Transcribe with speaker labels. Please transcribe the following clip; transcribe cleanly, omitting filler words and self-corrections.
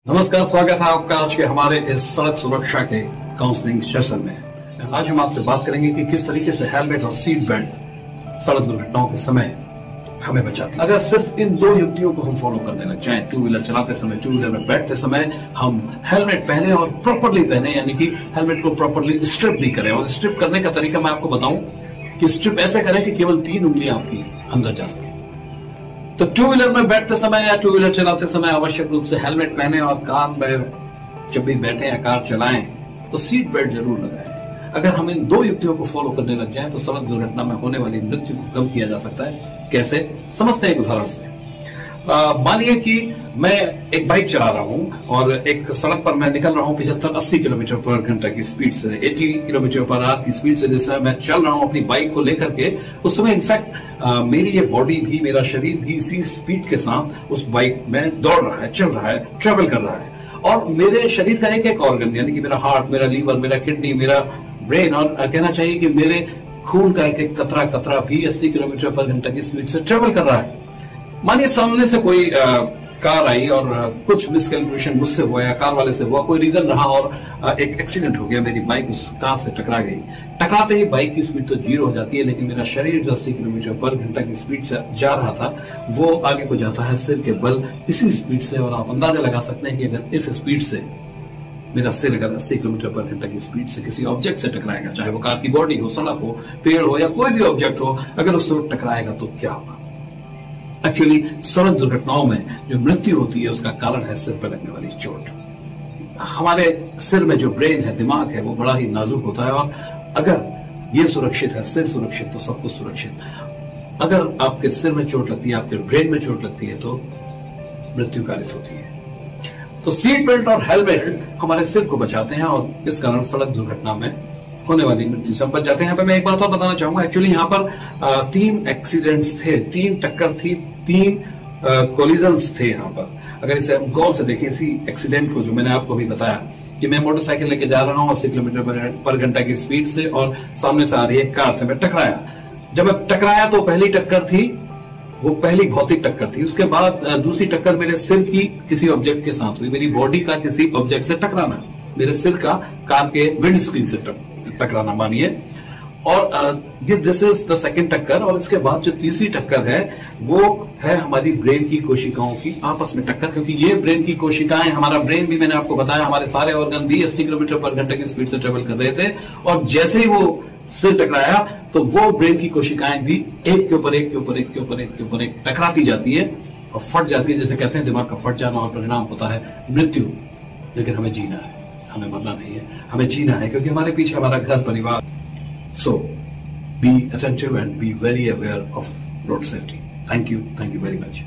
Speaker 1: नमस्कार, स्वागत है आपका आज के हमारे इस सड़क सुरक्षा के काउंसलिंग सेशन में। आज हम आपसे बात करेंगे कि किस तरीके से हेलमेट और सीट बेल्ट सड़क दुर्घटनाओं के समय हमें बचाती है। अगर सिर्फ इन दो युक्तियों को हम फॉलो करने लग जाएं, टू व्हीलर चलाते समय, टू व्हीलर में बैठते समय हम हेलमेट पहने और प्रॉपरली पहने, यानी कि हेलमेट को प्रॉपरली स्ट्रिप भी करें। और स्ट्रिप करने का तरीका मैं आपको बताऊं कि स्ट्रिप ऐसे करें कि केवल 3 उंगलियां आपकी अंदर जा सके। तो टू व्हीलर में बैठते समय या टू व्हीलर चलाते समय आवश्यक रूप से हेलमेट पहने और कार में जब भी बैठे या कार चलाएं तो सीट बेल्ट जरूर लगाएं। अगर हम इन दो युक्तियों को फॉलो करने लग जाएं तो सड़क दुर्घटना में होने वाली मृत्यु को कम किया जा सकता है। कैसे, समझते हैं एक उदाहरण से। मानिए कि मैं एक बाइक चला रहा हूं और एक सड़क पर मैं निकल रहा हूं 75-80 किलोमीटर पर घंटा की स्पीड से, 80 किलोमीटर पर आवर की स्पीड से जैसे मैं चल रहा हूं अपनी बाइक को लेकर के। उस समय इनफैक्ट मेरी ये बॉडी भी, मेरा शरीर भी इसी स्पीड के साथ उस बाइक में दौड़ रहा है, चल रहा है, ट्रेवल कर रहा है। और मेरे शरीर का एक एक ऑर्गन, यानी कि मेरा हार्ट, मेरा लीवर, मेरा किडनी, मेरा ब्रेन, और कहना चाहिए कि मेरे खून का एक एक कतरा कतरा भी 80 किलोमीटर पर घंटा की स्पीड से ट्रेवल कर रहा है। मानिए सामने से कोई कार आई और कुछ मिसकैलकुलेशन मुझसे हुआ या कार वाले से हुआ, कोई रीजन रहा और एक एक्सीडेंट हो गया, मेरी बाइक उस कार से टकरा गई। टकराते ही बाइक की स्पीड तो 0 हो जाती है, लेकिन मेरा शरीर जो 80 किलोमीटर पर घंटा की स्पीड से जा रहा था वो आगे को जाता है सिर के बल इसी स्पीड से। और आप अंदाजा लगा सकते हैं कि अगर इस स्पीड से मेरा सिर अगर 80 किलोमीटर पर घंटा की स्पीड से किसी ऑब्जेक्ट से टकराएगा, चाहे वो कार की बॉडी हो, सड़क हो, पेड़ हो या कोई भी ऑब्जेक्ट हो, अगर उससे टकराएगा तो क्या होगा। एक्चुअली सड़क दुर्घटनाओं में जो मृत्यु होती है उसका कारण है सिर पर लगने वाली चोट। हमारे सिर में जो ब्रेन है, दिमाग है, वो बड़ा ही नाजुक होता है और अगर ये सुरक्षित है, सिर सुरक्षित, तो सब कुछ सुरक्षित। अगर आपके सिर में चोट लगती है, आपके ब्रेन में चोट लगती है तो मृत्यु कारित होती है। तो सीट बेल्ट और हेलमेट हमारे सिर को बचाते हैं और इस कारण सड़क दुर्घटना में होने वाली मृत्यु से बच जाते हैं। यहाँ पे मैं एक बात और बताना चाहूंगा। एक्चुअली यहाँ पर 3 एक्सीडेंट्स थे, 3 टक्कर थी, 3 कोलिजन्स थे यहाँ पर। अगर इसे हम गौर से देखें, इसी एक्सीडेंट को जो मैंने आपको अभी बताया कि मैं मोटरसाइकिल लेके जा रहा हूँ 80 किलोमीटर पर घंटा की स्पीड से और सामने से आ रही है कार से मैं टकराया। जब मैं टकराया तो पहली टक्कर थी, वो पहली भौतिक टक्कर थी। उसके बाद दूसरी टक्कर मेरे सिर की किसी ऑब्जेक्ट के साथ हुई, मेरी बॉडी का किसी ऑब्जेक्ट से टकराना, मेरे सिर का कार के विंड स्क्रीन से टकराना मानिए। और ये दिस इज द सेकंड टक्कर। और इसके बाद जो तीसरी टक्कर है वो है हमारी ब्रेन की कोशिकाओं की आपस में टक्कर, क्योंकि ये ब्रेन की कोशिकाएं, हमारा ब्रेन भी मैंने आपको बताया, हमारे सारे ऑर्गन भी 80 किलोमीटर पर घंटे की स्पीड से ट्रेवल कर रहे थे। और जैसे ही वो सिर टकराया तो वो ब्रेन की कोशिकाएं भी एक के ऊपर एक के ऊपर एक के ऊपर एक के ऊपर एक टकराती जाती है और फट जाती है, जैसे कहते हैं दिमाग का फट जाना, और परिणाम होता है मृत्यु। लेकिन हमें जीना है, हमें मरना नहीं है, हमें जीना है, क्योंकि हमारे पीछे हमारा घर परिवार। So be attentive and be very aware of road safety. Thank you very much.